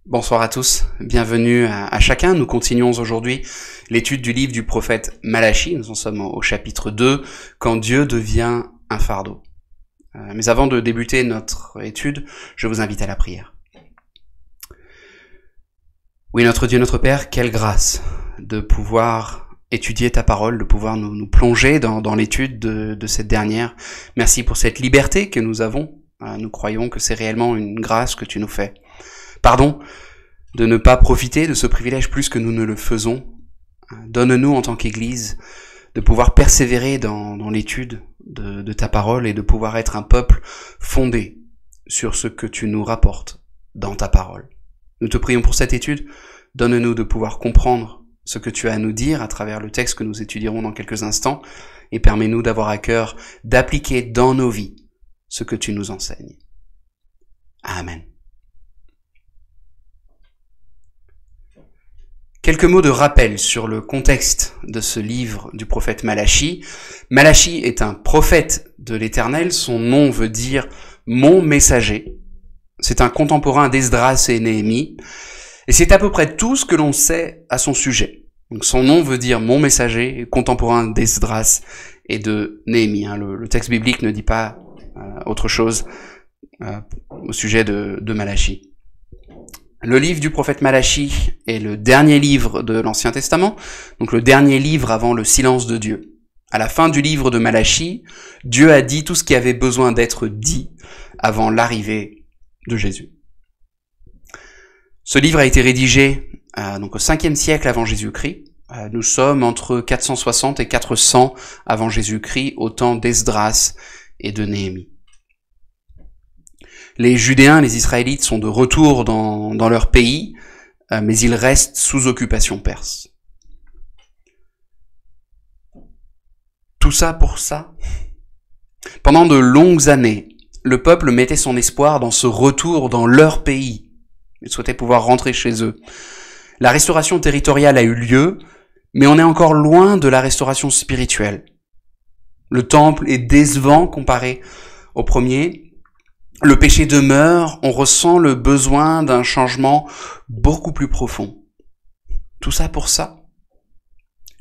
Bonsoir à tous, bienvenue à chacun. Nous continuons aujourd'hui l'étude du livre du prophète Malachi. Nous en sommes au chapitre 2, quand Dieu devient un fardeau. Mais avant de débuter notre étude, je vous invite à la prière. Oui, notre Dieu, notre Père, quelle grâce de pouvoir étudier ta parole, de pouvoir nous plonger dans l'étude de cette dernière. Merci pour cette liberté que nous avons. Nous croyons que c'est réellement une grâce que tu nous fais. Pardon de ne pas profiter de ce privilège plus que nous ne le faisons. Donne-nous en tant qu'Église de pouvoir persévérer dans l'étude de ta parole et de pouvoir être un peuple fondé sur ce que tu nous rapportes dans ta parole. Nous te prions pour cette étude. Donne-nous de pouvoir comprendre ce que tu as à nous dire à travers le texte que nous étudierons dans quelques instants et permets-nous d'avoir à cœur d'appliquer dans nos vies ce que tu nous enseignes. Amen. Quelques mots de rappel sur le contexte de ce livre du prophète Malachi. Malachi est un prophète de l'Éternel, son nom veut dire « mon messager ». C'est un contemporain d'Esdras et Néhémie, et c'est à peu près tout ce que l'on sait à son sujet. Donc son nom veut dire « mon messager », contemporain d'Esdras et de Néhémie. Le texte biblique ne dit pas autre chose au sujet de Malachi. Le livre du prophète Malachi est le dernier livre de l'Ancien Testament, donc le dernier livre avant le silence de Dieu. À la fin du livre de Malachi, Dieu a dit tout ce qui avait besoin d'être dit avant l'arrivée de Jésus. Ce livre a été rédigé donc au 5e siècle avant Jésus-Christ. Nous sommes entre 460 et 400 avant Jésus-Christ, au temps d'Esdras et de Néhémie. Les Judéens, les Israélites sont de retour dans leur pays, mais ils restent sous occupation perse. Tout ça pour ça. Pendant de longues années, le peuple mettait son espoir dans ce retour dans leur pays. Ils souhaitaient pouvoir rentrer chez eux. La restauration territoriale a eu lieu, mais on est encore loin de la restauration spirituelle. Le temple est décevant comparé au premier. Le péché demeure, on ressent le besoin d'un changement beaucoup plus profond. Tout ça pour ça.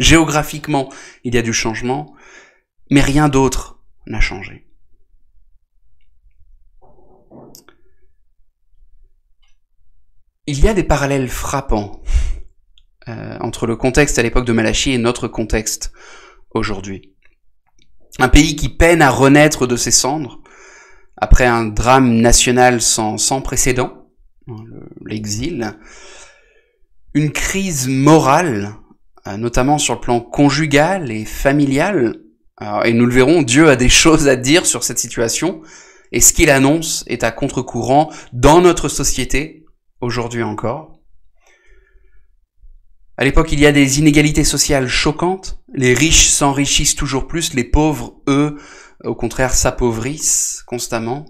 Géographiquement, il y a du changement, mais rien d'autre n'a changé. Il y a des parallèles frappants entre le contexte à l'époque de Malachi et notre contexte aujourd'hui. Un pays qui peine à renaître de ses cendres, après un drame national sans précédent, l'exil, une crise morale, notamment sur le plan conjugal et familial, et nous le verrons, Dieu a des choses à dire sur cette situation, et ce qu'il annonce est à contre-courant dans notre société, aujourd'hui encore. À l'époque, il y a des inégalités sociales choquantes, les riches s'enrichissent toujours plus, les pauvres, eux, au contraire, s'appauvrissent constamment.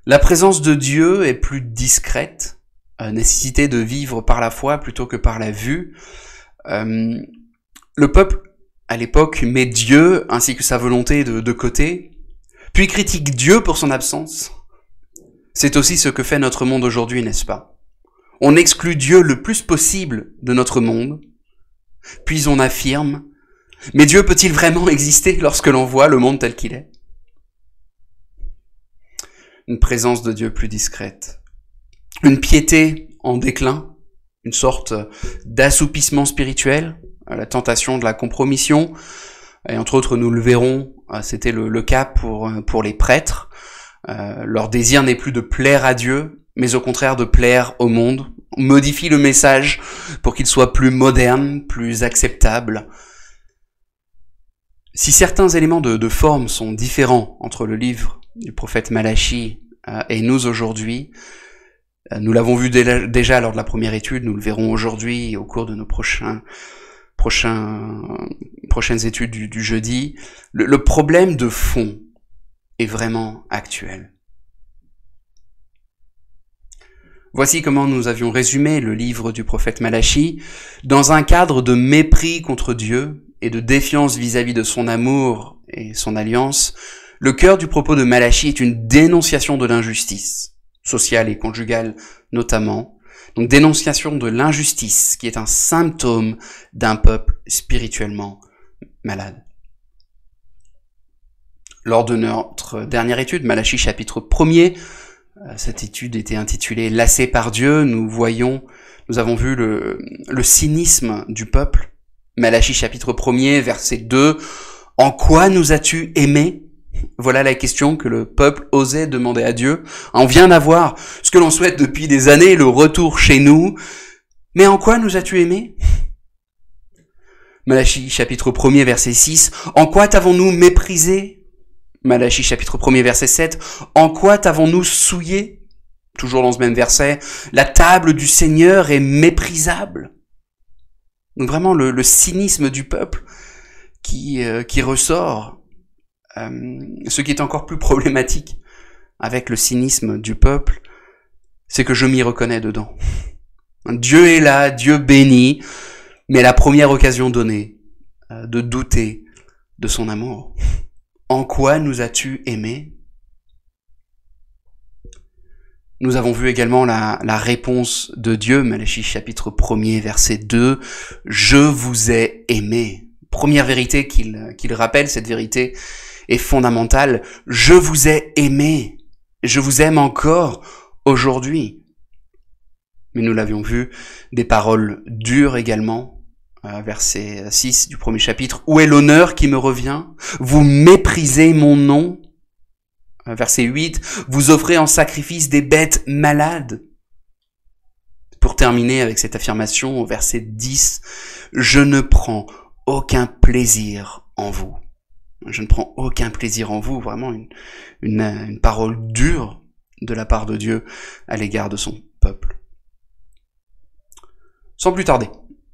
La présence de Dieu est plus discrète, nécessité de vivre par la foi plutôt que par la vue. Le peuple, à l'époque, met Dieu ainsi que sa volonté de côté, puis critique Dieu pour son absence. C'est aussi ce que fait notre monde aujourd'hui, n'est-ce pas? On exclut Dieu le plus possible de notre monde, puis on affirme: mais Dieu peut-il vraiment exister lorsque l'on voit le monde tel qu'il est? Une présence de Dieu plus discrète. Une piété en déclin, une sorte d'assoupissement spirituel, la tentation de la compromission. Et entre autres, nous le verrons, c'était le cas pour les prêtres. Leur désir n'est plus de plaire à Dieu, mais au contraire de plaire au monde. On modifie le message pour qu'il soit plus moderne, plus acceptable. Si certains éléments de forme sont différents entre le livre du prophète Malachi et nous aujourd'hui, nous l'avons vu déjà lors de la première étude, nous le verrons aujourd'hui au cours de nos prochaines études du jeudi, le problème de fond est vraiment actuel. Voici comment nous avions résumé le livre du prophète Malachi dans un cadre de mépris contre Dieu et de défiance vis-à-vis de son amour et son alliance. Le cœur du propos de Malachi est une dénonciation de l'injustice, sociale et conjugale notamment. Donc dénonciation de l'injustice, qui est un symptôme d'un peuple spirituellement malade. Lors de notre dernière étude, Malachie chapitre 1er, cette étude était intitulée « Lassé par Dieu », nous avons vu le cynisme du peuple. Malachie chapitre 1er, verset 2, « En quoi nous as-tu aimés ?» Voilà la question que le peuple osait demander à Dieu. On vient d'avoir ce que l'on souhaite depuis des années, le retour chez nous. Mais en quoi nous as-tu aimés? Malachie chapitre 1er, verset 6, « En quoi t'avons-nous méprisé ?» Malachie chapitre 1er, verset 7, « En quoi t'avons-nous souillé ?» Toujours dans ce même verset, « La table du Seigneur est méprisable. » Donc vraiment le cynisme du peuple qui ressort. Ce qui est encore plus problématique avec le cynisme du peuple, c'est que je m'y reconnais dedans. Dieu est là, Dieu bénit, mais la première occasion donnée de douter de son amour. En quoi nous as-tu aimés? Nous avons vu également la réponse de Dieu, Malachie chapitre 1er, verset 2, « Je vous ai aimé ». Première vérité qu'il rappelle, cette vérité est fondamentale. Je vous ai aimé. Je vous aime encore aujourd'hui. Mais nous l'avions vu, des paroles dures également. Verset 6 du premier chapitre. Où est l'honneur qui me revient? Vous méprisez mon nom. Verset 8. Vous offrez en sacrifice des bêtes malades. Pour terminer avec cette affirmation au verset 10. Je ne prends aucun plaisir en vous. Je ne prends aucun plaisir en vous, vraiment une parole dure de la part de Dieu à l'égard de son peuple. Sans plus tarder,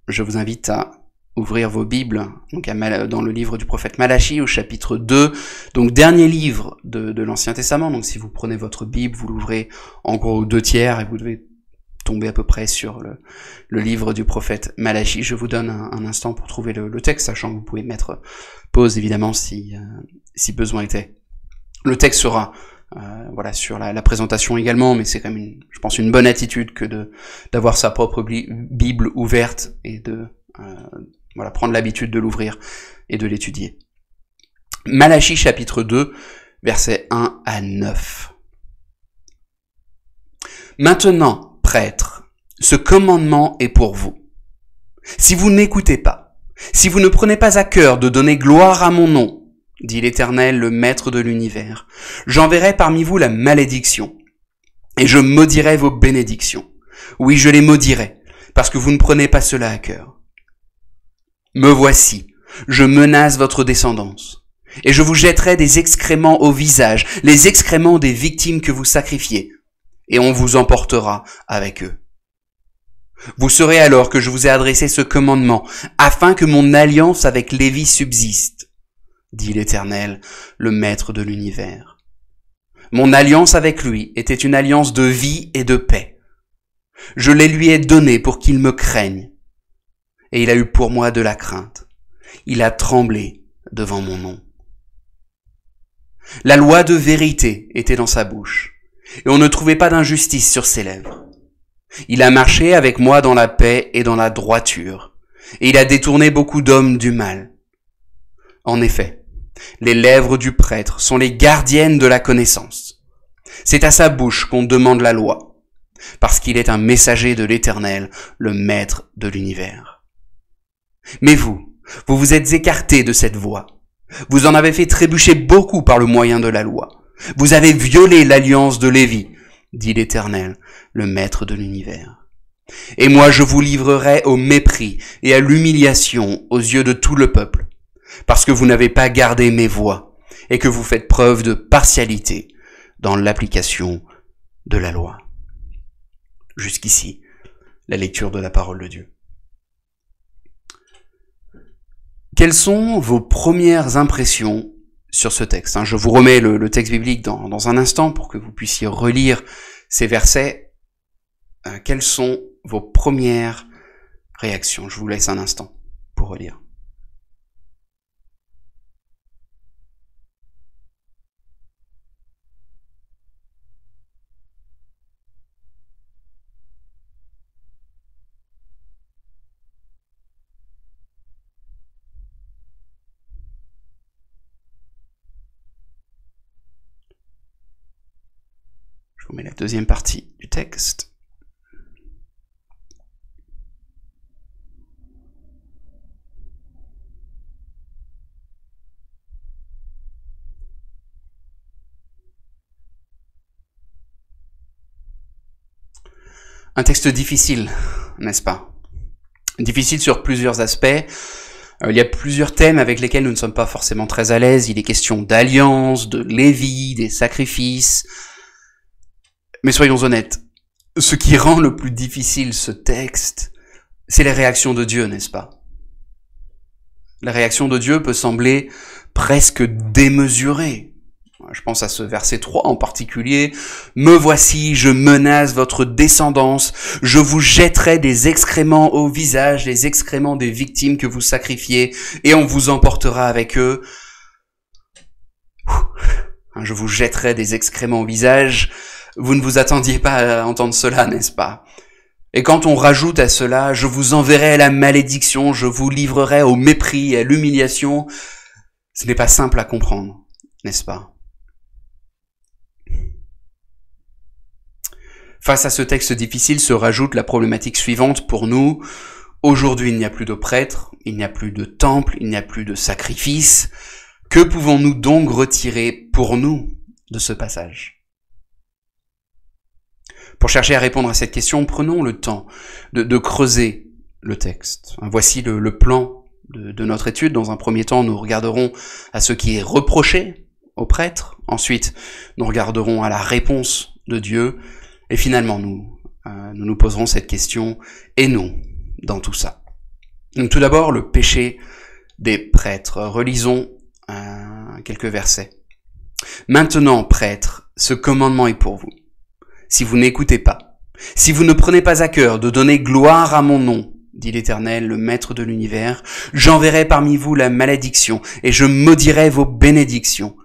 je vous invite à ouvrir vos Bibles donc dans le livre du prophète Malachie au chapitre 2, donc dernier livre de l'Ancien Testament. Donc si vous prenez votre Bible, vous l'ouvrez en gros 2/3 et vous devez tomber à peu près sur le livre du prophète Malachie. Je vous donne un instant pour trouver le texte, sachant que vous pouvez mettre pause évidemment si besoin était. Le texte sera sur la présentation également, mais c'est quand même je pense une bonne attitude que d'avoir sa propre Bible ouverte et de prendre l'habitude de l'ouvrir et de l'étudier. Malachie chapitre 2, versets 1 à 9. Maintenant, prêtres, ce commandement est pour vous. Si vous n'écoutez pas, si vous ne prenez pas à cœur de donner gloire à mon nom, dit l'Éternel, le Maître de l'univers, j'enverrai parmi vous la malédiction, et je maudirai vos bénédictions. Oui, je les maudirai, parce que vous ne prenez pas cela à cœur. Me voici, je menace votre descendance, et je vous jetterai des excréments au visage, les excréments des victimes que vous sacrifiez, et on vous emportera avec eux. Vous saurez alors que je vous ai adressé ce commandement, afin que mon alliance avec Lévi subsiste, dit l'Éternel, le Maître de l'univers. Mon alliance avec lui était une alliance de vie et de paix. Je les lui ai donnée pour qu'il me craigne, et il a eu pour moi de la crainte. Il a tremblé devant mon nom. La loi de vérité était dans sa bouche, et on ne trouvait pas d'injustice sur ses lèvres. Il a marché avec moi dans la paix et dans la droiture, et il a détourné beaucoup d'hommes du mal. En effet, les lèvres du prêtre sont les gardiennes de la connaissance. C'est à sa bouche qu'on demande la loi, parce qu'il est un messager de l'Éternel, le Maître de l'univers. Mais vous vous êtes écartés de cette voie. Vous en avez fait trébucher beaucoup par le moyen de la loi. Vous avez violé l'alliance de Lévi, dit l'Éternel, le Maître de l'univers. Et moi je vous livrerai au mépris et à l'humiliation aux yeux de tout le peuple, parce que vous n'avez pas gardé mes voies et que vous faites preuve de partialité dans l'application de la loi. Jusqu'ici, la lecture de la parole de Dieu. Quelles sont vos premières impressions sur ce texte? Je vous remets le texte biblique dans un instant pour que vous puissiez relire ces versets. Quelles sont vos premières réactions? Je vous laisse un instant pour relire. vous mets la deuxième partie du texte. Un texte difficile, n'est-ce pas? Difficile sur plusieurs aspects. Il y a plusieurs thèmes avec lesquels nous ne sommes pas forcément très à l'aise. Il est question d'alliance, de Lévi, des sacrifices. Mais soyons honnêtes, ce qui rend le plus difficile ce texte, c'est les réactions de Dieu, n'est-ce pas? La réaction de Dieu peut sembler presque démesurée. Je pense à ce verset 3 en particulier. « Me voici, je menace votre descendance, je vous jetterai des excréments au visage, les excréments des victimes que vous sacrifiez, et on vous emportera avec eux. » Je vous jetterai des excréments au visage. Vous ne vous attendiez pas à entendre cela, n'est-ce pas? Et quand on rajoute à cela, je vous enverrai à la malédiction, je vous livrerai au mépris et à l'humiliation, ce n'est pas simple à comprendre, n'est-ce pas? Face à ce texte difficile se rajoute la problématique suivante pour nous. Aujourd'hui, il n'y a plus de prêtres, il n'y a plus de temple, il n'y a plus de sacrifice. Que pouvons-nous donc retirer pour nous de ce passage? Pour chercher à répondre à cette question, prenons le temps de creuser le texte. Voici le plan de notre étude. Dans un premier temps, nous regarderons à ce qui est reproché aux prêtres. Ensuite, nous regarderons à la réponse de Dieu. Et finalement, nous poserons cette question, et nous, dans tout ça? Donc tout d'abord, le péché des prêtres. Relisons quelques versets. « Maintenant, prêtres, ce commandement est pour vous. Si vous n'écoutez pas, si vous ne prenez pas à cœur de donner gloire à mon nom, dit l'Éternel, le Maître de l'univers, j'enverrai parmi vous la malédiction, et je maudirai vos bénédictions.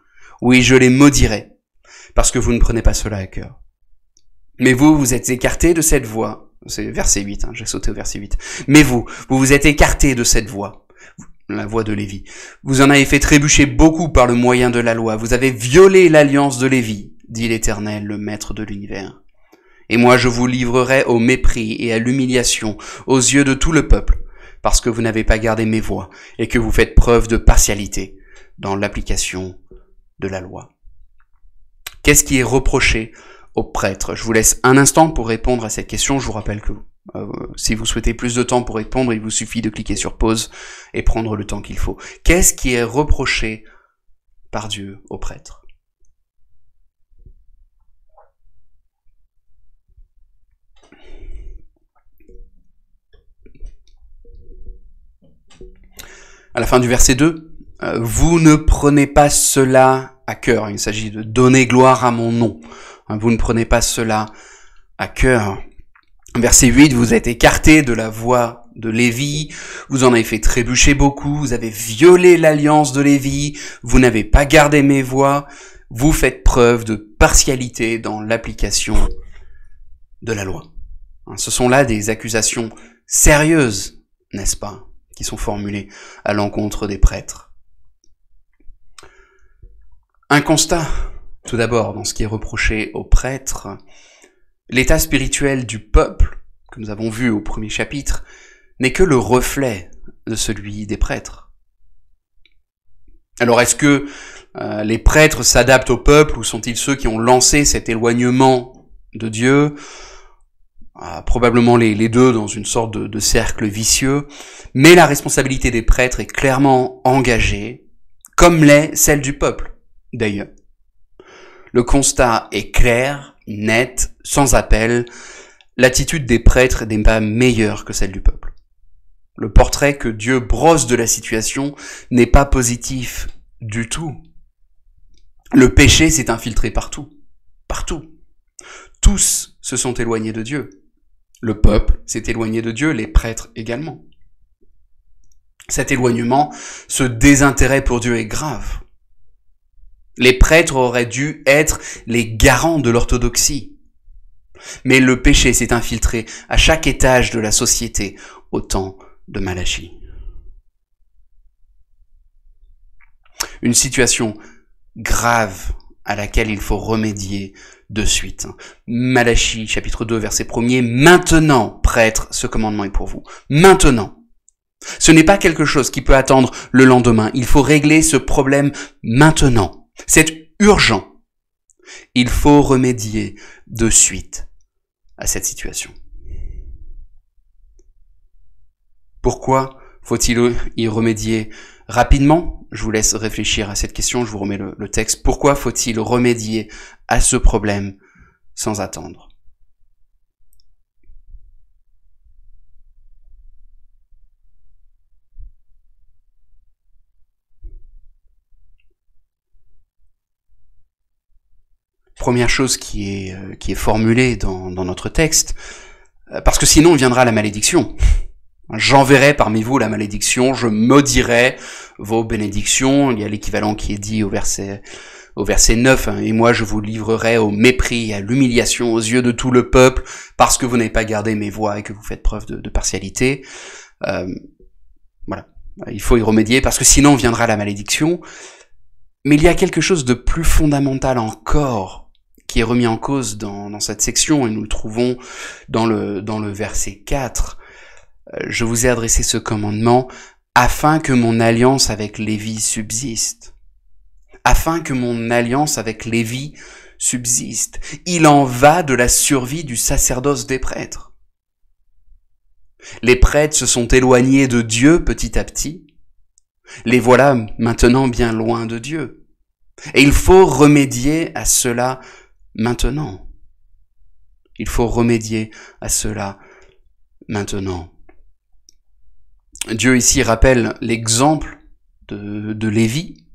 Oui, je les maudirai, parce que vous ne prenez pas cela à cœur. Mais vous, vous êtes écartés de cette voie. » C'est verset 8, j'ai sauté au verset 8. « Mais vous vous êtes écartés de cette voie. » La voie de Lévi. « Vous en avez fait trébucher beaucoup par le moyen de la loi. Vous avez violé l'alliance de Lévi, dit l'Éternel, le Maître de l'univers. Et moi, je vous livrerai au mépris et à l'humiliation aux yeux de tout le peuple, parce que vous n'avez pas gardé mes voies et que vous faites preuve de partialité dans l'application de la loi. » Qu'est-ce qui est reproché aux prêtres? Je vous laisse un instant pour répondre à cette question. Je vous rappelle que si vous souhaitez plus de temps pour répondre, il vous suffit de cliquer sur pause et prendre le temps qu'il faut. Qu'est-ce qui est reproché par Dieu aux prêtres? À la fin du verset 2, vous ne prenez pas cela à cœur. Il s'agit de donner gloire à mon nom. Vous ne prenez pas cela à cœur. Verset 8, vous êtes écartés de la voie de Lévi, vous en avez fait trébucher beaucoup, vous avez violé l'alliance de Lévi, vous n'avez pas gardé mes voies, vous faites preuve de partialité dans l'application de la loi. Ce sont là des accusations sérieuses, n'est-ce pas, qui sont formulées à l'encontre des prêtres. Un constat, tout d'abord, dans ce qui est reproché aux prêtres, l'état spirituel du peuple, que nous avons vu au premier chapitre, n'est que le reflet de celui des prêtres. Alors est-ce que les prêtres s'adaptent au peuple ou sont-ils ceux qui ont lancé cet éloignement de Dieu? Probablement les deux dans une sorte de cercle vicieux, mais la responsabilité des prêtres est clairement engagée, comme l'est celle du peuple, d'ailleurs. Le constat est clair, net, sans appel. L'attitude des prêtres n'est pas meilleure que celle du peuple. Le portrait que Dieu brosse de la situation n'est pas positif du tout. Le péché s'est infiltré partout. Partout. Tous se sont éloignés de Dieu. Le peuple s'est éloigné de Dieu, les prêtres également. Cet éloignement, ce désintérêt pour Dieu est grave. Les prêtres auraient dû être les garants de l'orthodoxie. Mais le péché s'est infiltré à chaque étage de la société au temps de Malachie. Une situation grave à laquelle il faut remédier de suite. Malachie, chapitre 2, verset 1er, maintenant, prêtre, ce commandement est pour vous. Maintenant. Ce n'est pas quelque chose qui peut attendre le lendemain. Il faut régler ce problème maintenant. C'est urgent. Il faut remédier de suite à cette situation. Pourquoi faut-il y remédier rapidement? Je vous laisse réfléchir à cette question, je vous remets le texte. Pourquoi faut-il remédier à ce problème sans attendre? Première chose qui est formulée dans notre texte, parce que sinon viendra la malédiction. J'enverrai parmi vous la malédiction, je maudirai vos bénédictions. Il y a l'équivalent qui est dit au verset 9, et moi je vous livrerai au mépris, à l'humiliation aux yeux de tout le peuple, parce que vous n'avez pas gardé mes voies et que vous faites preuve de partialité. Voilà, il faut y remédier, parce que sinon viendra la malédiction. Mais il y a quelque chose de plus fondamental encore qui est remis en cause dans cette section, et nous le trouvons dans le verset 4. Je vous ai adressé ce commandement afin que mon alliance avec Lévi subsiste. Afin que mon alliance avec Lévi subsiste. Il en va de la survie du sacerdoce des prêtres. Les prêtres se sont éloignés de Dieu petit à petit. Les voilà maintenant bien loin de Dieu. Et il faut remédier à cela maintenant. Il faut remédier à cela maintenant. Dieu ici rappelle l'exemple de Lévi.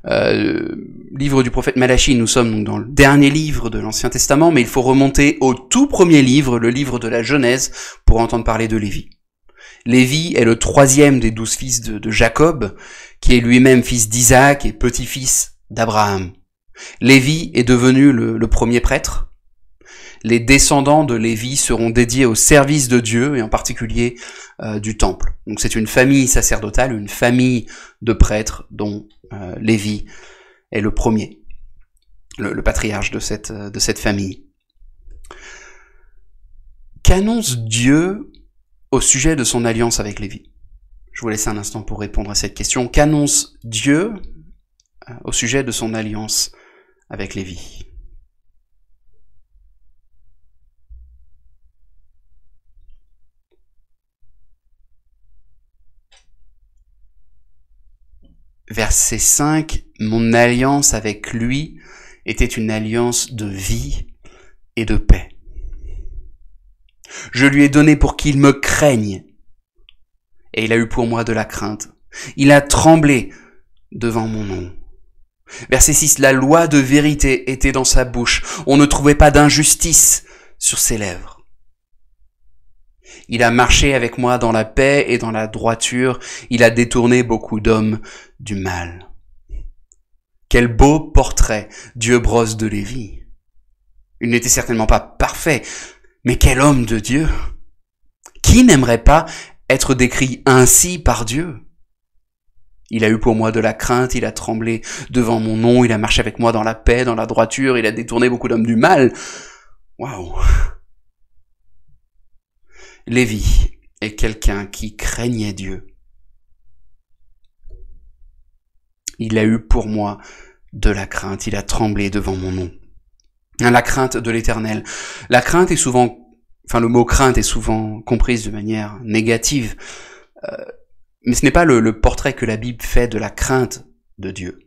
Livre du prophète Malachie, nous sommes donc dans le dernier livre de l'Ancien Testament, mais il faut remonter au tout premier livre, le livre de la Genèse, pour entendre parler de Lévi. Lévi est le 3e des 12 fils de Jacob, qui est lui-même fils d'Isaac et petit-fils d'Abraham. Lévi est devenu le premier prêtre. Les descendants de Lévi seront dédiés au service de Dieu, et en particulier du temple. Donc c'est une famille sacerdotale, une famille de prêtres dont Lévi est le premier, le patriarche de cette famille. Qu'annonce Dieu au sujet de son alliance avec Lévi? Je vous laisse un instant pour répondre à cette question. Qu'annonce Dieu au sujet de son alliance avec Lévi? Verset 5, mon alliance avec lui était une alliance de vie et de paix. Je lui ai donné pour qu'il me craigne, et il a eu pour moi de la crainte. Il a tremblé devant mon nom. Verset 6, la loi de vérité était dans sa bouche. On ne trouvait pas d'injustice sur ses lèvres. Il a marché avec moi dans la paix et dans la droiture. Il a détourné beaucoup d'hommes du mal. Quel beau portrait Dieu brosse de Lévi. Il n'était certainement pas parfait, mais quel homme de Dieu! Qui n'aimerait pas être décrit ainsi par Dieu? Il a eu pour moi de la crainte, il a tremblé devant mon nom, il a marché avec moi dans la paix, dans la droiture, il a détourné beaucoup d'hommes du mal. Waouh! Lévi est quelqu'un qui craignait Dieu. Il a eu pour moi de la crainte, il a tremblé devant mon nom. La crainte de l'Éternel. La crainte est souvent, le mot crainte est souvent comprise de manière négative, mais ce n'est pas le portrait que la Bible fait de la crainte de Dieu.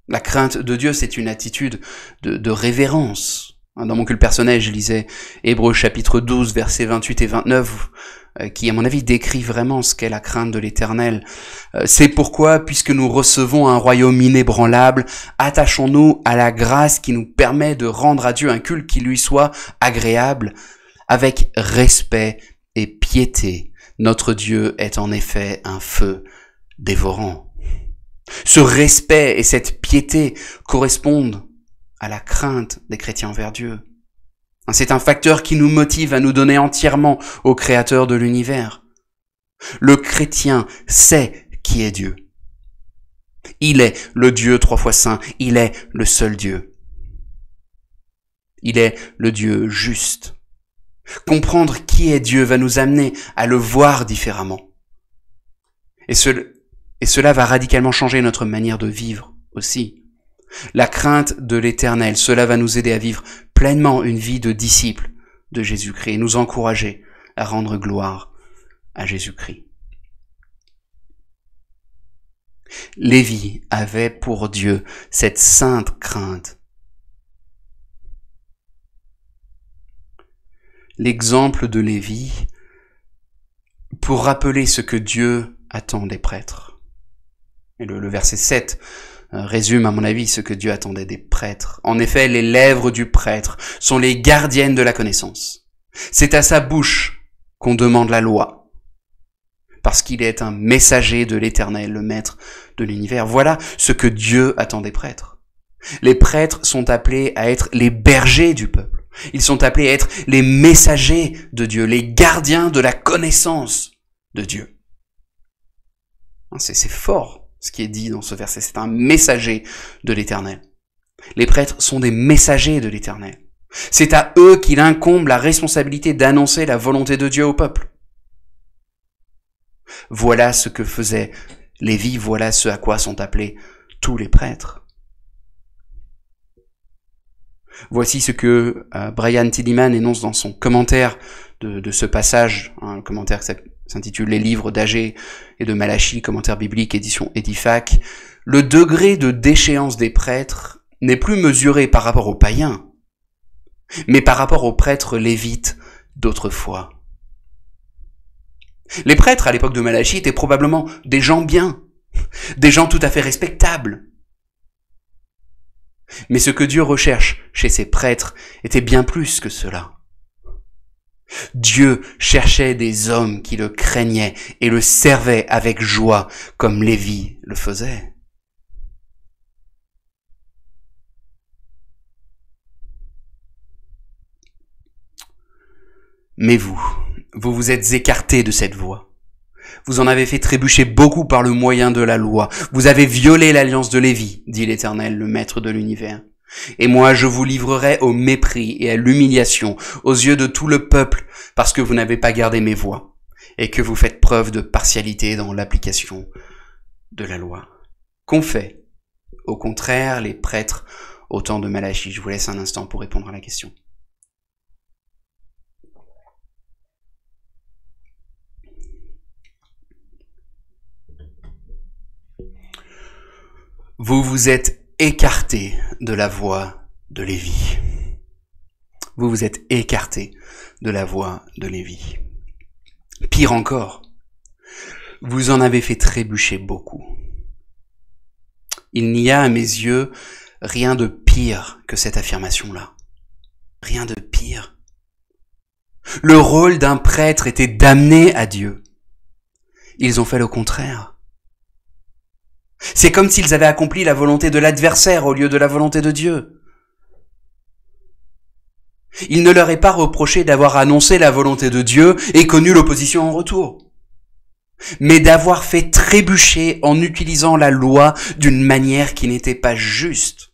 La crainte de Dieu, c'est une attitude de révérence. Dans mon culte personnel, je lisais Hébreux chapitre 12, versets 28 et 29, qui, à mon avis, décrit vraiment ce qu'est la crainte de l'Éternel. C'est pourquoi, puisque nous recevons un royaume inébranlable, attachons-nous à la grâce qui nous permet de rendre à Dieu un culte qui lui soit agréable, avec respect et piété. Notre Dieu est en effet un feu dévorant. Ce respect et cette piété correspondent à la crainte des chrétiens envers Dieu. C'est un facteur qui nous motive à nous donner entièrement au Créateur de l'univers. Le chrétien sait qui est Dieu. Il est le Dieu 3 fois saint, il est le seul Dieu. Il est le Dieu juste. Comprendre qui est Dieu va nous amener à le voir différemment. Et cela va radicalement changer notre manière de vivre aussi. La crainte de l'Éternel, cela va nous aider à vivre pleinement une vie de disciple de Jésus-Christ et nous encourager à rendre gloire à Jésus-Christ. Lévi avait pour Dieu cette sainte crainte. L'exemple de Lévi pour rappeler ce que Dieu attend des prêtres. Et le verset 7 résume à mon avis ce que Dieu attendait des prêtres. En effet, les lèvres du prêtre sont les gardiennes de la connaissance. C'est à sa bouche qu'on demande la loi, parce qu'il est un messager de l'Éternel, le maître de l'univers. Voilà ce que Dieu attend des prêtres. Les prêtres sont appelés à être les bergers du peuple. Ils sont appelés à être les messagers de Dieu, les gardiens de la connaissance de Dieu. C'est fort ce qui est dit dans ce verset, c'est un messager de l'Éternel. Les prêtres sont des messagers de l'Éternel. C'est à eux qu'il incombe la responsabilité d'annoncer la volonté de Dieu au peuple. Voilà ce que faisait Lévi, voilà ce à quoi sont appelés tous les prêtres. Voici ce que Brian Tilliman énonce dans son commentaire de ce passage, un commentaire qui s'intitule « Les livres d'Agé et de Malachie, commentaire biblique, édition Edifac ». Le degré de déchéance des prêtres n'est plus mesuré par rapport aux païens, mais par rapport aux prêtres lévites d'autrefois. Les prêtres à l'époque de Malachie étaient probablement des gens bien, des gens tout à fait respectables. Mais ce que Dieu recherche chez ses prêtres était bien plus que cela. Dieu cherchait des hommes qui le craignaient et le servaient avec joie, comme Lévi le faisait. Mais vous vous êtes écartés de cette voie. Vous en avez fait trébucher beaucoup par le moyen de la loi. Vous avez violé l'alliance de Lévi, dit l'Éternel, le maître de l'univers. Et moi, je vous livrerai au mépris et à l'humiliation aux yeux de tout le peuple, parce que vous n'avez pas gardé mes voies, et que vous faites preuve de partialité dans l'application de la loi. Qu'ont fait, au contraire, les prêtres au temps de Malachie? Je vous laisse un instant pour répondre à la question. Vous vous êtes écarté de la voie de Lévi. Vous vous êtes écarté de la voie de Lévi. Pire encore, vous en avez fait trébucher beaucoup. Il n'y a à mes yeux rien de pire que cette affirmation-là. Rien de pire. Le rôle d'un prêtre était d'amener à Dieu. Ils ont fait le contraire. C'est comme s'ils avaient accompli la volonté de l'adversaire au lieu de la volonté de Dieu. Il ne leur est pas reproché d'avoir annoncé la volonté de Dieu et connu l'opposition en retour, mais d'avoir fait trébucher en utilisant la loi d'une manière qui n'était pas juste.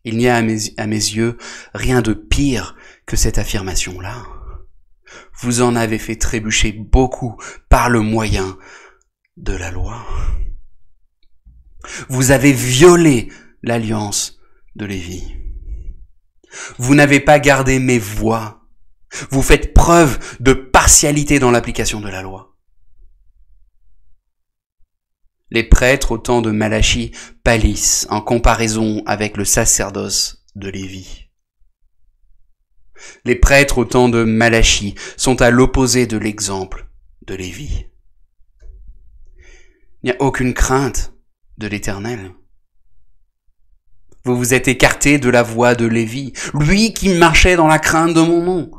Il n'y a à mes yeux rien de pire que cette affirmation-là. Vous en avez fait trébucher beaucoup par le moyen de la loi. Vous avez violé l'alliance de Lévi. Vous n'avez pas gardé mes voies. Vous faites preuve de partialité dans l'application de la loi. Les prêtres au temps de Malachie pâlissent en comparaison avec le sacerdoce de Lévi. Les prêtres au temps de Malachie sont à l'opposé de l'exemple de Lévi. Il n'y a aucune crainte de l'Éternel. Vous vous êtes écartés de la voie de Lévi, lui qui marchait dans la crainte de mon nom.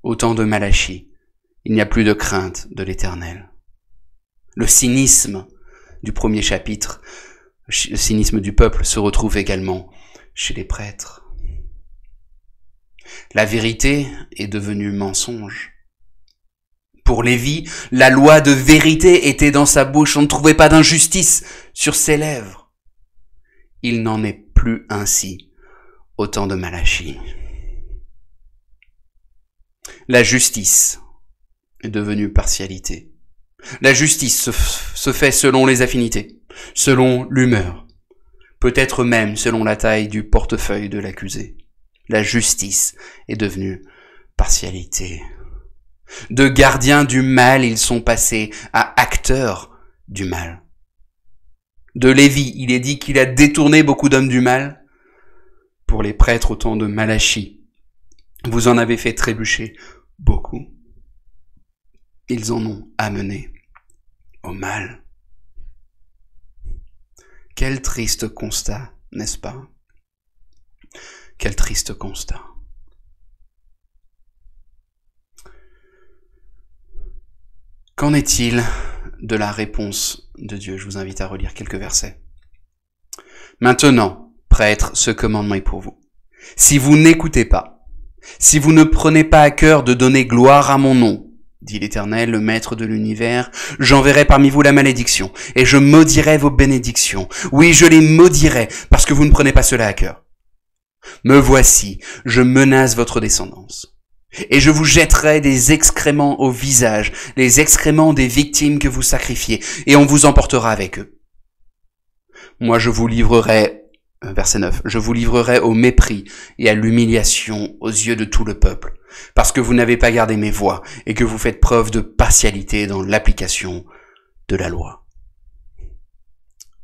Au temps de Malachie, il n'y a plus de crainte de l'Éternel. Le cynisme du premier chapitre, le cynisme du peuple se retrouve également chez les prêtres. La vérité est devenue mensonge. Pour Lévi, la loi de vérité était dans sa bouche, on ne trouvait pas d'injustice sur ses lèvres. Il n'en est plus ainsi au temps de Malachie. La justice est devenue partialité. La justice se fait selon les affinités, selon l'humeur, peut-être même selon la taille du portefeuille de l'accusé. La justice est devenue partialité. De gardiens du mal, ils sont passés à acteurs du mal. De Lévi, il est dit qu'il a détourné beaucoup d'hommes du mal. Pour les prêtres au temps de Malachie, vous en avez fait trébucher beaucoup. Ils en ont amené au mal. Quel triste constat, n'est-ce pas? Quel triste constat. Qu'en est-il de la réponse de Dieu? Je vous invite à relire quelques versets. Maintenant, prêtres, ce commandement est pour vous. Si vous n'écoutez pas, si vous ne prenez pas à cœur de donner gloire à mon nom, dit l'Éternel, le Maître de l'univers, j'enverrai parmi vous la malédiction, et je maudirai vos bénédictions. Oui, je les maudirai, parce que vous ne prenez pas cela à cœur. Me voici, je menace votre descendance. Et je vous jetterai des excréments au visage, les excréments des victimes que vous sacrifiez, et on vous emportera avec eux. Moi je vous livrerai, verset 9, je vous livrerai au mépris et à l'humiliation aux yeux de tout le peuple, parce que vous n'avez pas gardé mes voies, et que vous faites preuve de partialité dans l'application de la loi.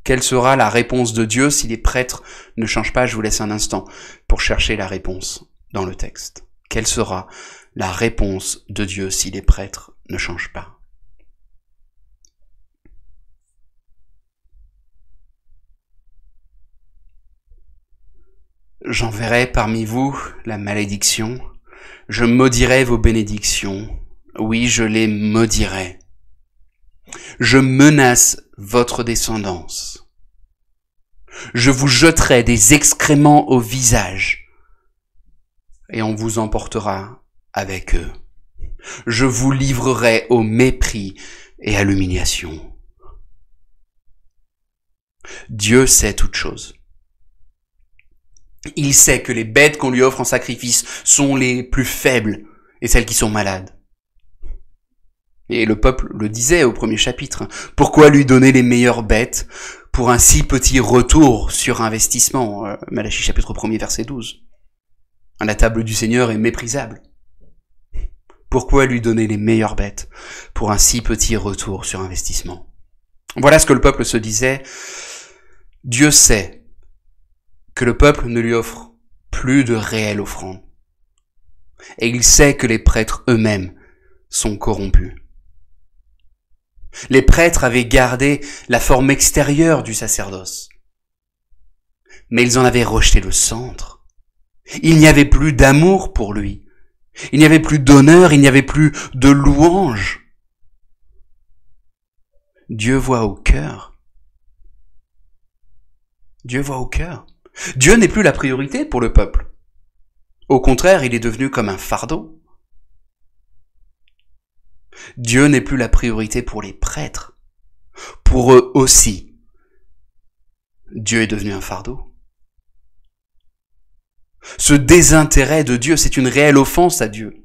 Quelle sera la réponse de Dieu si les prêtres ne changent pas? Je vous laisse un instant pour chercher la réponse dans le texte. Quelle sera la réponse de Dieu si les prêtres ne changent pas? J'enverrai parmi vous la malédiction, je maudirai vos bénédictions, oui, je les maudirai. Je menace votre descendance. Je vous jetterai des excréments au visage, et on vous emportera avec eux. Je vous livrerai au mépris et à l'humiliation. Dieu sait toutes choses. Il sait que les bêtes qu'on lui offre en sacrifice sont les plus faibles et celles qui sont malades. Et le peuple le disait au premier chapitre. Pourquoi lui donner les meilleures bêtes pour un si petit retour sur investissement? Malachie chapitre 1er verset 12. La table du Seigneur est méprisable. Pourquoi lui donner les meilleures bêtes pour un si petit retour sur investissement? Voilà ce que le peuple se disait. Dieu sait que le peuple ne lui offre plus de réelle offrande. Et il sait que les prêtres eux-mêmes sont corrompus. Les prêtres avaient gardé la forme extérieure du sacerdoce, mais ils en avaient rejeté le centre. Il n'y avait plus d'amour pour lui. Il n'y avait plus d'honneur, il n'y avait plus de louange. Dieu voit au cœur. Dieu voit au cœur. Dieu n'est plus la priorité pour le peuple. Au contraire, il est devenu comme un fardeau. Dieu n'est plus la priorité pour les prêtres. Pour eux aussi, Dieu est devenu un fardeau. Ce désintérêt de Dieu, c'est une réelle offense à Dieu.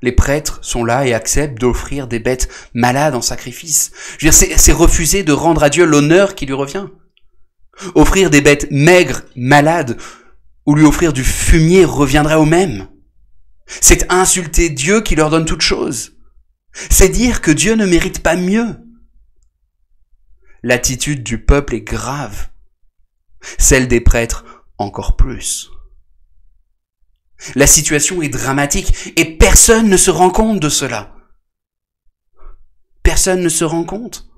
Les prêtres sont là et acceptent d'offrir des bêtes malades en sacrifice. Je veux dire, c'est refuser de rendre à Dieu l'honneur qui lui revient. Offrir des bêtes maigres, malades, ou lui offrir du fumier reviendrait au même. C'est insulter Dieu qui leur donne toute chose. C'est dire que Dieu ne mérite pas mieux. L'attitude du peuple est grave. Celle des prêtres encore plus. La situation est dramatique et personne ne se rend compte de cela. Personne ne se rend compte.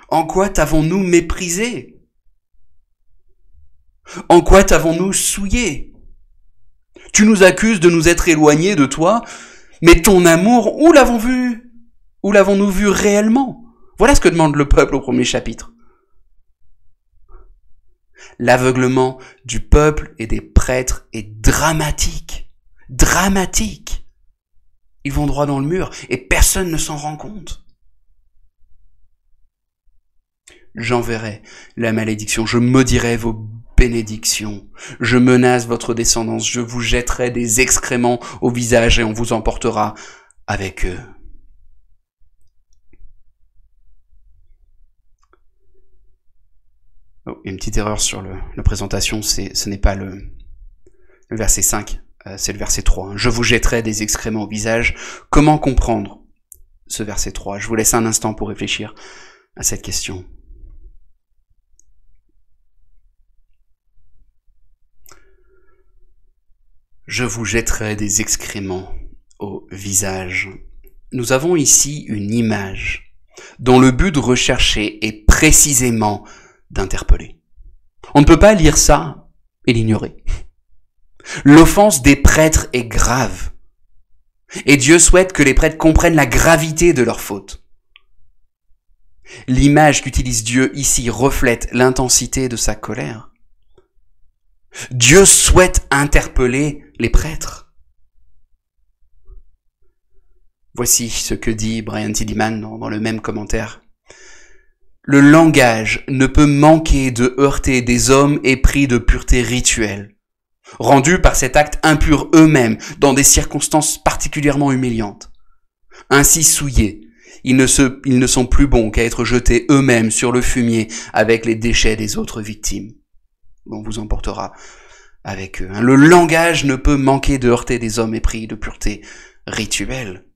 En quoi t'avons-nous méprisé? En quoi t'avons-nous souillé? Tu nous accuses de nous être éloignés de toi, mais ton amour, où l'avons vu? Où l'avons-nous vu réellement? Voilà ce que demande le peuple au premier chapitre. L'aveuglement du peuple et des prêtres est dramatique. Dramatique. Ils vont droit dans le mur et personne ne s'en rend compte. J'enverrai la malédiction, je maudirai vos bénédictions, je menace votre descendance, je vous jetterai des excréments au visage et on vous emportera avec eux. Oh, une petite erreur sur la présentation, ce n'est pas le verset 5, c'est le verset 3. Je vous jetterai des excréments au visage. Comment comprendre ce verset 3? Je vous laisse un instant pour réfléchir à cette question. Je vous jetterai des excréments au visage. Nous avons ici une image dont le but recherché est précisément d'interpeller. On ne peut pas lire ça et l'ignorer. L'offense des prêtres est grave. Et Dieu souhaite que les prêtres comprennent la gravité de leur faute. L'image qu'utilise Dieu ici reflète l'intensité de sa colère. Dieu souhaite interpeller les prêtres. Voici ce que dit Brian Tillman dans le même commentaire. Le langage ne peut manquer de heurter des hommes épris de pureté rituelle, rendus par cet acte impur eux-mêmes dans des circonstances particulièrement humiliantes. Ainsi souillés, ils ne sont plus bons qu'à être jetés eux-mêmes sur le fumier avec les déchets des autres victimes. On vous emportera avec eux. Le langage ne peut manquer de heurter des hommes épris de pureté rituelle.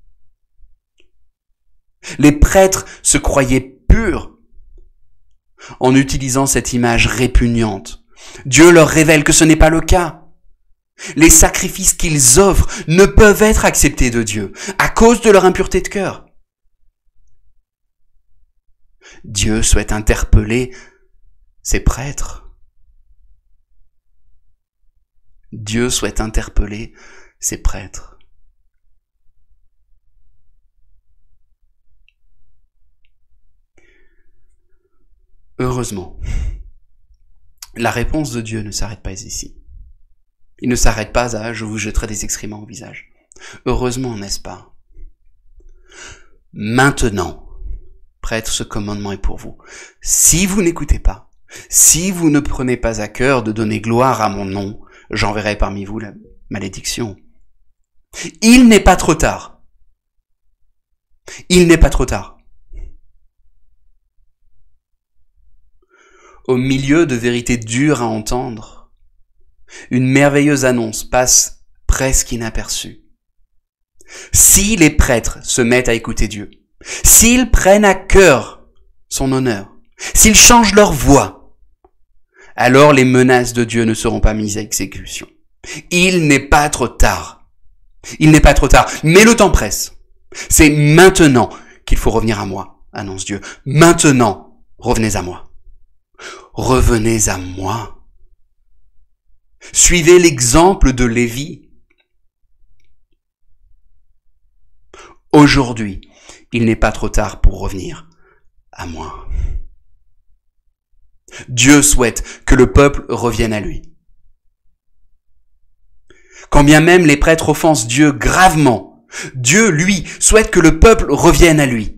Les prêtres se croyaient purs en utilisant cette image répugnante. Dieu leur révèle que ce n'est pas le cas. Les sacrifices qu'ils offrent ne peuvent être acceptés de Dieu à cause de leur impureté de cœur. Dieu souhaite interpeller ses prêtres. Dieu souhaite interpeller ses prêtres. Heureusement, la réponse de Dieu ne s'arrête pas ici. Il ne s'arrête pas à « je vous jetterai des excréments au visage ». Heureusement, n'est-ce pas? Maintenant, prêtre, ce commandement est pour vous. Si vous n'écoutez pas, si vous ne prenez pas à cœur de donner gloire à mon nom, j'enverrai parmi vous la malédiction. Il n'est pas trop tard. Il n'est pas trop tard. Au milieu de vérités dures à entendre, une merveilleuse annonce passe presque inaperçue. Si les prêtres se mettent à écouter Dieu, s'ils prennent à cœur son honneur, s'ils changent leur voix, alors les menaces de Dieu ne seront pas mises à exécution. Il n'est pas trop tard. Il n'est pas trop tard, mais le temps presse. C'est maintenant qu'il faut revenir à moi, annonce Dieu. Maintenant, revenez à moi. Revenez à moi. Suivez l'exemple de Lévi. Aujourd'hui, il n'est pas trop tard pour revenir à moi. Dieu souhaite que le peuple revienne à lui. Quand bien même les prêtres offensent Dieu gravement, Dieu, lui, souhaite que le peuple revienne à lui.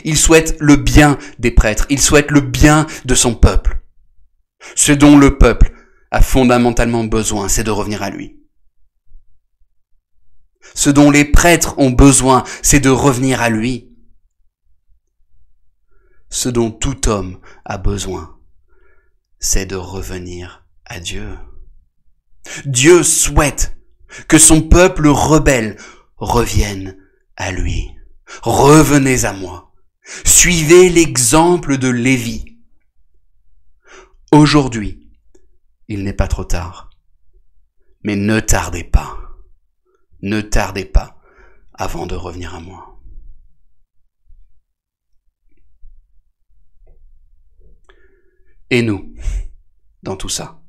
Il souhaite le bien des prêtres, il souhaite le bien de son peuple. Ce dont le peuple a fondamentalement besoin, c'est de revenir à lui. Ce dont les prêtres ont besoin, c'est de revenir à lui. Ce dont tout homme a besoin, c'est de revenir à Dieu. Dieu souhaite que son peuple rebelle revienne à lui. Revenez à moi. Suivez l'exemple de Lévi. Aujourd'hui, il n'est pas trop tard. Mais ne tardez pas. Ne tardez pas avant de revenir à moi. Et nous, dans tout ça?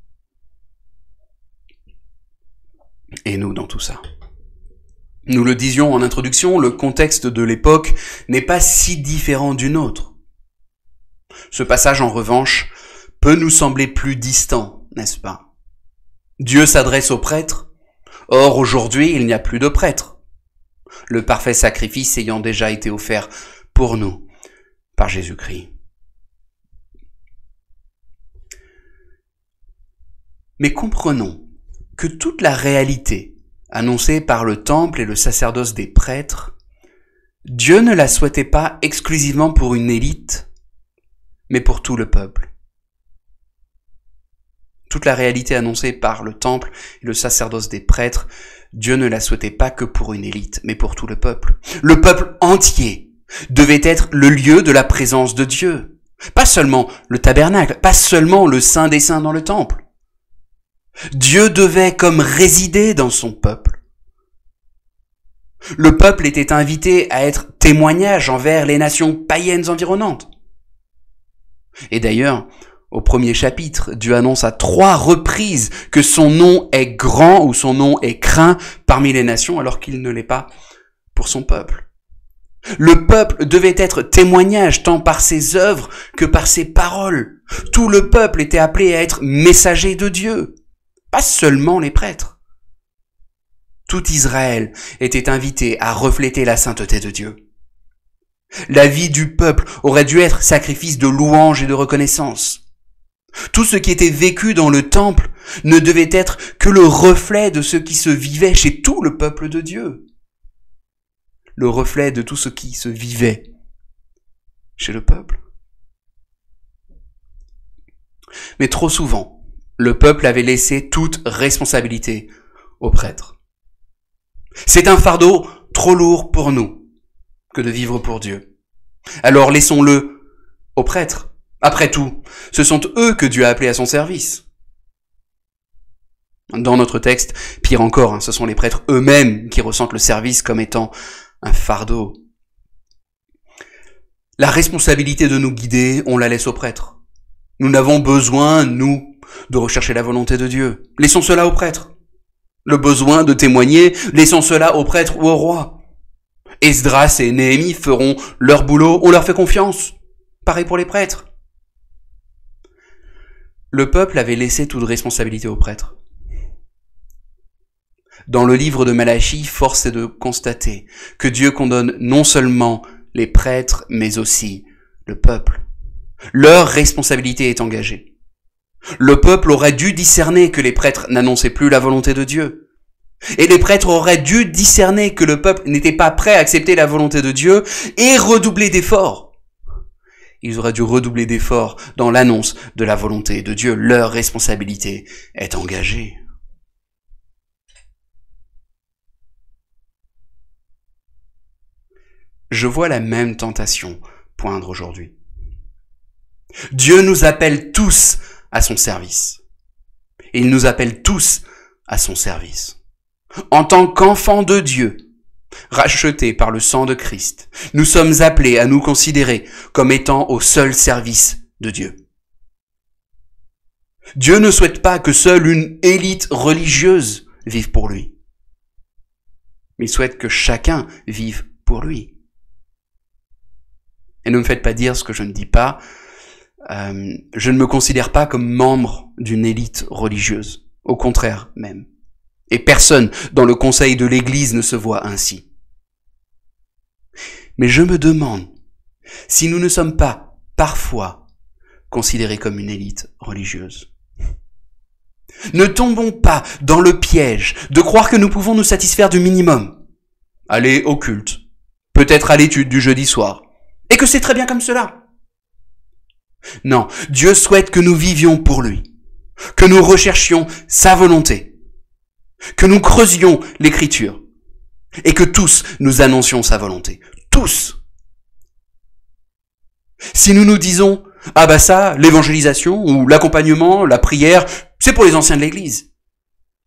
Et nous, dans tout ça? Nous le disions en introduction, le contexte de l'époque n'est pas si différent du nôtre. Ce passage, en revanche, peut nous sembler plus distant, n'est-ce pas? Dieu s'adresse aux prêtres. Or, aujourd'hui, il n'y a plus de prêtres. le parfait sacrifice ayant déjà été offert pour nous par Jésus-Christ. Mais comprenons que toute la réalité annoncée par le temple et le sacerdoce des prêtres, Dieu ne la souhaitait pas exclusivement pour une élite, mais pour tout le peuple. Toute la réalité annoncée par le temple et le sacerdoce des prêtres, Dieu ne la souhaitait pas que pour une élite, mais pour tout le peuple. Le peuple entier devait être le lieu de la présence de Dieu. Pas seulement le tabernacle, pas seulement le Saint des Saints dans le temple. Dieu devait comme résider dans son peuple. Le peuple était invité à être témoignage envers les nations païennes environnantes. Et d'ailleurs, au premier chapitre, Dieu annonce à 3 reprises que son nom est grand ou son nom est craint parmi les nations alors qu'il ne l'est pas pour son peuple. Le peuple devait être témoignage tant par ses œuvres que par ses paroles. Tout le peuple était appelé à être messager de Dieu, pas seulement les prêtres. Tout Israël était invité à refléter la sainteté de Dieu. La vie du peuple aurait dû être sacrifice de louange et de reconnaissance. Tout ce qui était vécu dans le temple ne devait être que le reflet de ce qui se vivait chez tout le peuple de Dieu. Le reflet de tout ce qui se vivait chez le peuple. Mais trop souvent, le peuple avait laissé toute responsabilité aux prêtres. C'est un fardeau trop lourd pour nous que de vivre pour Dieu. Alors laissons-le aux prêtres. Après tout, ce sont eux que Dieu a appelés à son service. Dans notre texte, pire encore, ce sont les prêtres eux-mêmes qui ressentent le service comme étant un fardeau. La responsabilité de nous guider, on la laisse aux prêtres. Nous n'avons besoin, nous, de rechercher la volonté de Dieu. Laissons cela aux prêtres. Le besoin de témoigner, laissons cela aux prêtres ou au roi. Esdras et Néhémie feront leur boulot, on leur fait confiance. Pareil pour les prêtres. Le peuple avait laissé toute responsabilité aux prêtres. Dans le livre de Malachie, force est de constater que Dieu condamne non seulement les prêtres, mais aussi le peuple. Leur responsabilité est engagée. Le peuple aurait dû discerner que les prêtres n'annonçaient plus la volonté de Dieu. Et les prêtres auraient dû discerner que le peuple n'était pas prêt à accepter la volonté de Dieu et redoubler d'efforts. Ils auraient dû redoubler d'efforts dans l'annonce de la volonté de Dieu. Leur responsabilité est engagée. Je vois la même tentation poindre aujourd'hui. Dieu nous appelle tous à son service. Il nous appelle tous à son service. En tant qu'enfants de Dieu, rachetés par le sang de Christ, nous sommes appelés à nous considérer comme étant au seul service de Dieu. Dieu ne souhaite pas que seule une élite religieuse vive pour lui, mais il souhaite que chacun vive pour lui. Et ne me faites pas dire ce que je ne dis pas, je ne me considère pas comme membre d'une élite religieuse, au contraire même. Et personne dans le conseil de l'Église ne se voit ainsi. Mais je me demande si nous ne sommes pas, parfois, considérés comme une élite religieuse. Ne tombons pas dans le piège de croire que nous pouvons nous satisfaire du minimum. Aller au culte, peut-être à l'étude du jeudi soir, et que c'est très bien comme cela. Non, Dieu souhaite que nous vivions pour lui, que nous recherchions sa volonté, que nous creusions l'Écriture, et que tous nous annoncions sa volonté. Tous. Si nous nous disons, ah bah ça, l'évangélisation, ou l'accompagnement, la prière, c'est pour les anciens de l'Église.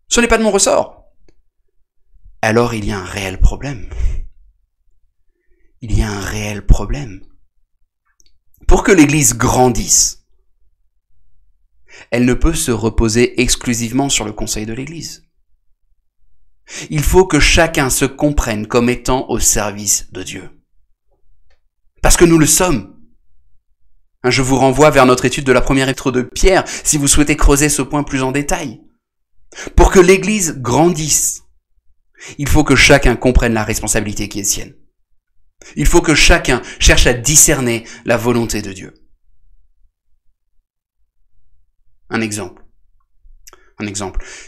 Ce n'est pas de mon ressort. Alors il y a un réel problème. Il y a un réel problème. Pour que l'Église grandisse, elle ne peut se reposer exclusivement sur le conseil de l'Église. Il faut que chacun se comprenne comme étant au service de Dieu. Parce que nous le sommes. Je vous renvoie vers notre étude de la première épître de Pierre, si vous souhaitez creuser ce point plus en détail. Pour que l'Église grandisse, Il faut que chacun comprenne la responsabilité qui est sienne. Il faut que chacun cherche à discerner la volonté de Dieu. Un exemple.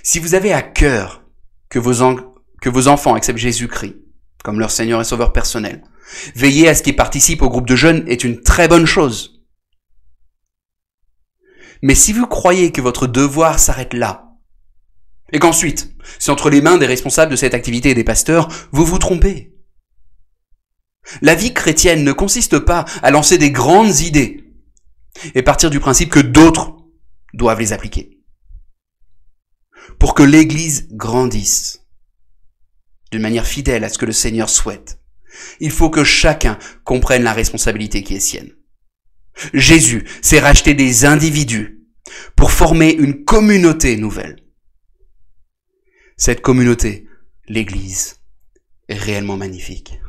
Si vous avez à cœur que vos enfants acceptent Jésus-Christ comme leur Seigneur et Sauveur personnel, veiller à ce qu'ils participent au groupe de jeunes est une très bonne chose. Mais si vous croyez que votre devoir s'arrête là, et qu'ensuite, c'est entre les mains des responsables de cette activité et des pasteurs, vous vous trompez. La vie chrétienne ne consiste pas à lancer des grandes idées et partir du principe que d'autres doivent les appliquer. Pour que l'Église grandisse d'une manière fidèle à ce que le Seigneur souhaite, il faut que chacun comprenne la responsabilité qui est sienne. Jésus s'est racheté des individus pour former une communauté nouvelle. Cette communauté, l'Église, est réellement magnifique.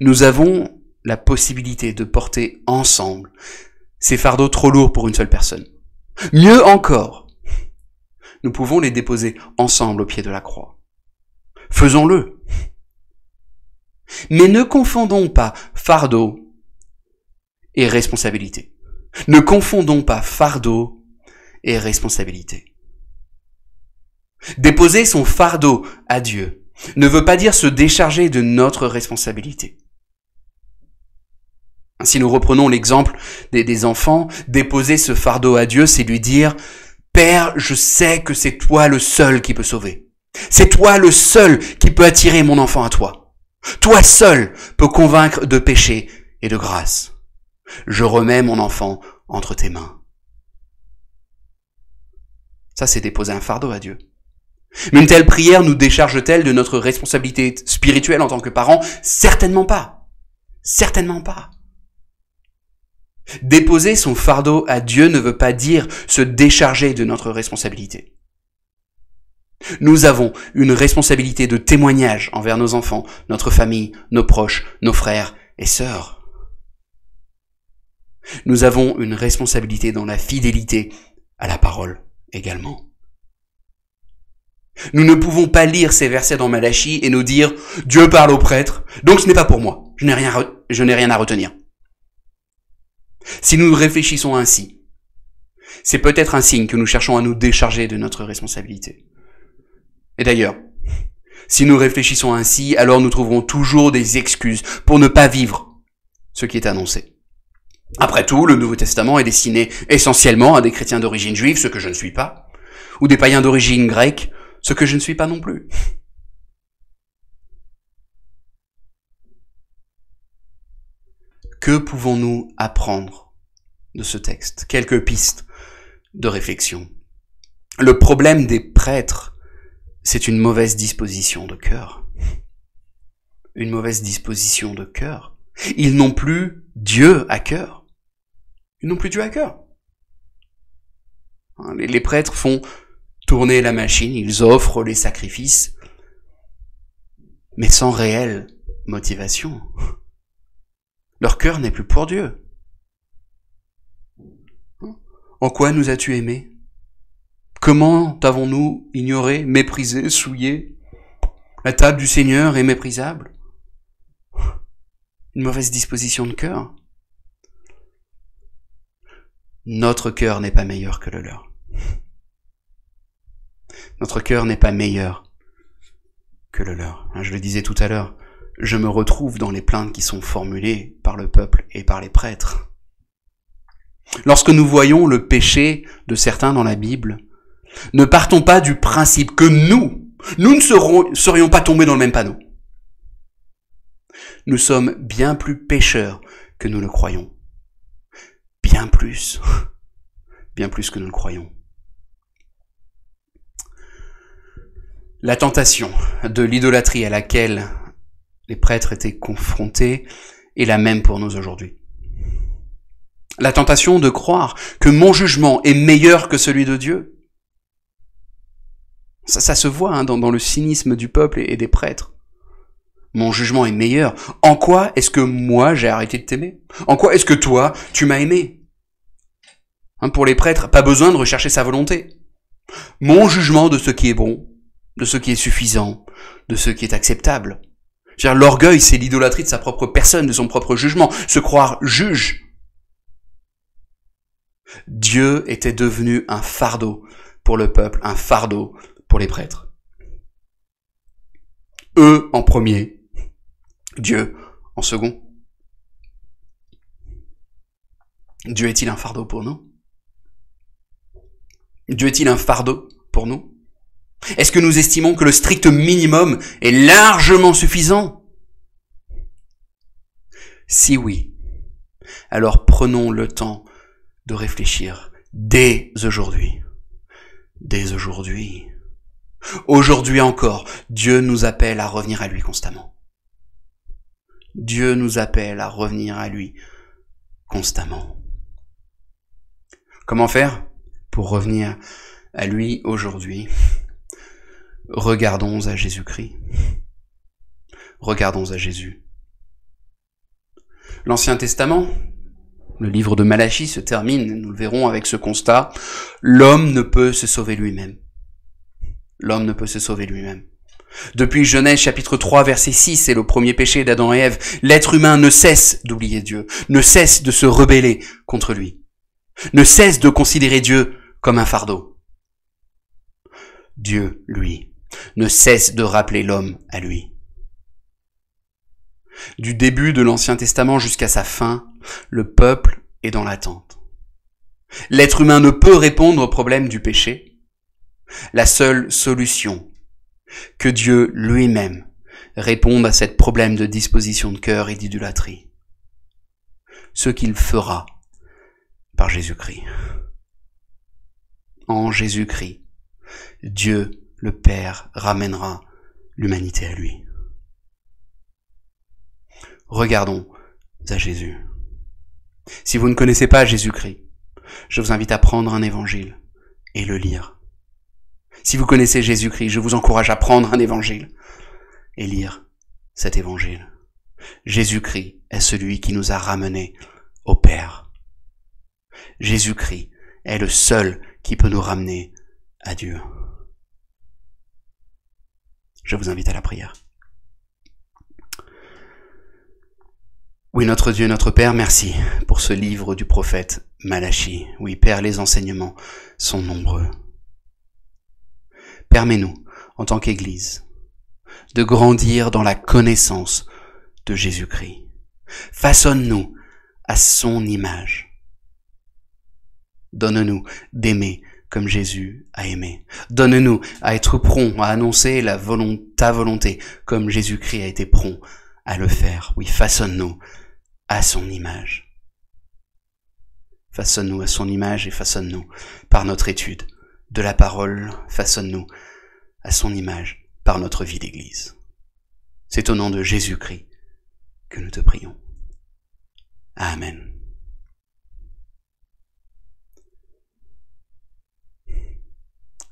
Nous avons la possibilité de porter ensemble ces fardeaux trop lourds pour une seule personne. Mieux encore, nous pouvons les déposer ensemble au pied de la croix. Faisons-le. Mais ne confondons pas fardeau et responsabilité. Ne confondons pas fardeau et responsabilité. Déposer son fardeau à Dieu ne veut pas dire se décharger de notre responsabilité. Si nous reprenons l'exemple des enfants, déposer ce fardeau à Dieu, c'est lui dire « Père, je sais que c'est toi le seul qui peut sauver. C'est toi le seul qui peut attirer mon enfant à toi. Toi seul peux convaincre de péché et de grâce. Je remets mon enfant entre tes mains. » Ça, c'est déposer un fardeau à Dieu. Mais une telle prière nous décharge-t-elle de notre responsabilité spirituelle en tant que parents? Certainement pas. Certainement pas. Déposer son fardeau à Dieu ne veut pas dire se décharger de notre responsabilité. Nous avons une responsabilité de témoignage envers nos enfants, notre famille, nos proches, nos frères et sœurs. Nous avons une responsabilité dans la fidélité à la parole également. Nous ne pouvons pas lire ces versets dans Malachie et nous dire « Dieu parle au prêtre, donc ce n'est pas pour moi, je n'ai rien à retenir ». Si nous réfléchissons ainsi, c'est peut-être un signe que nous cherchons à nous décharger de notre responsabilité. Et d'ailleurs, si nous réfléchissons ainsi, alors nous trouverons toujours des excuses pour ne pas vivre ce qui est annoncé. Après tout, le Nouveau Testament est destiné essentiellement à des chrétiens d'origine juive, ce que je ne suis pas, ou des païens d'origine grecque, ce que je ne suis pas non plus. Que pouvons-nous apprendre de ce texte? Quelques pistes de réflexion. Le problème des prêtres, c'est une mauvaise disposition de cœur. Une mauvaise disposition de cœur. Ils n'ont plus Dieu à cœur. Ils n'ont plus Dieu à cœur. Les prêtres font tourner la machine, ils offrent les sacrifices, mais sans réelle motivation. Leur cœur n'est plus pour Dieu. En quoi nous as-tu aimés? Comment t'avons-nous ignoré, méprisé, souillé? La table du Seigneur est méprisable. Une mauvaise disposition de cœur. Notre cœur n'est pas meilleur que le leur. Notre cœur n'est pas meilleur que le leur. Je le disais tout à l'heure, je me retrouve dans les plaintes qui sont formulées par le peuple et par les prêtres. Lorsque nous voyons le péché de certains dans la Bible, ne partons pas du principe que nous ne serions pas tombés dans le même panneau. Nous sommes bien plus pécheurs que nous le croyons. Bien plus que nous le croyons. La tentation de l'idolâtrie à laquelle les prêtres étaient confrontés est la même pour nous aujourd'hui. La tentation de croire que mon jugement est meilleur que celui de Dieu. Ça se voit dans le cynisme du peuple et des prêtres. Mon jugement est meilleur. En quoi est-ce que moi j'ai arrêté de t'aimer? En quoi est-ce que toi tu m'as aimé? Pour les prêtres, pas besoin de rechercher sa volonté. Mon jugement de ce qui est bon, de ce qui est suffisant, de ce qui est acceptable. C'est-à-dire, l'orgueil, c'est l'idolâtrie de sa propre personne, de son propre jugement, se croire juge. Dieu était devenu un fardeau pour le peuple, un fardeau pour les prêtres. Eux en premier, Dieu en second. Dieu est-il un fardeau pour nous? Dieu est-il un fardeau pour nous? Est-ce que nous estimons que le strict minimum est largement suffisant? Si oui, alors prenons le temps de réfléchir dès aujourd'hui. Dès aujourd'hui. Aujourd'hui encore, Dieu nous appelle à revenir à lui constamment. Dieu nous appelle à revenir à lui constamment. Comment faire pour revenir à lui aujourd'hui? Regardons à Jésus-Christ. Regardons à Jésus. L'Ancien Testament, le livre de Malachie se termine, nous le verrons avec ce constat, l'homme ne peut se sauver lui-même. L'homme ne peut se sauver lui-même. Depuis Genèse chapitre 3 verset 6, c'est le premier péché d'Adam et Ève, l'être humain ne cesse d'oublier Dieu, ne cesse de se rebeller contre lui, ne cesse de considérer Dieu comme un fardeau. Dieu, lui, ne cesse de rappeler l'homme à lui. Du début de l'Ancien Testament jusqu'à sa fin, le peuple est dans l'attente. L'être humain ne peut répondre au problème du péché. La seule solution, que Dieu lui-même réponde à ce problème de disposition de cœur et d'idolâtrie. Ce qu'il fera par Jésus-Christ. En Jésus-Christ, Dieu, le Père, ramènera l'humanité à lui. Regardons à Jésus. Si vous ne connaissez pas Jésus-Christ, je vous invite à prendre un évangile et le lire. Si vous connaissez Jésus-Christ, je vous encourage à prendre un évangile et lire cet évangile. Jésus-Christ est celui qui nous a ramenés au Père. Jésus-Christ est le seul qui peut nous ramener à Dieu. Je vous invite à la prière. Oui, notre Dieu, notre Père, merci pour ce livre du prophète Malachie. Oui, Père, les enseignements sont nombreux. Permets-nous, en tant qu'Église, de grandir dans la connaissance de Jésus-Christ. Façonne-nous à son image. Donne-nous d'aimer comme Jésus a aimé. Donne-nous à être prompt à annoncer ta volonté comme Jésus-Christ a été prompt à le faire. Oui, façonne-nous à son image. Façonne-nous à son image et façonne-nous par notre étude de la parole. Façonne-nous à son image par notre vie d'Église. C'est au nom de Jésus-Christ que nous te prions. Amen.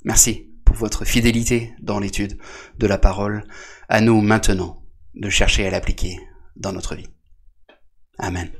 Merci pour votre fidélité dans l'étude de la parole. À nous maintenant de chercher à l'appliquer dans notre vie. Amen.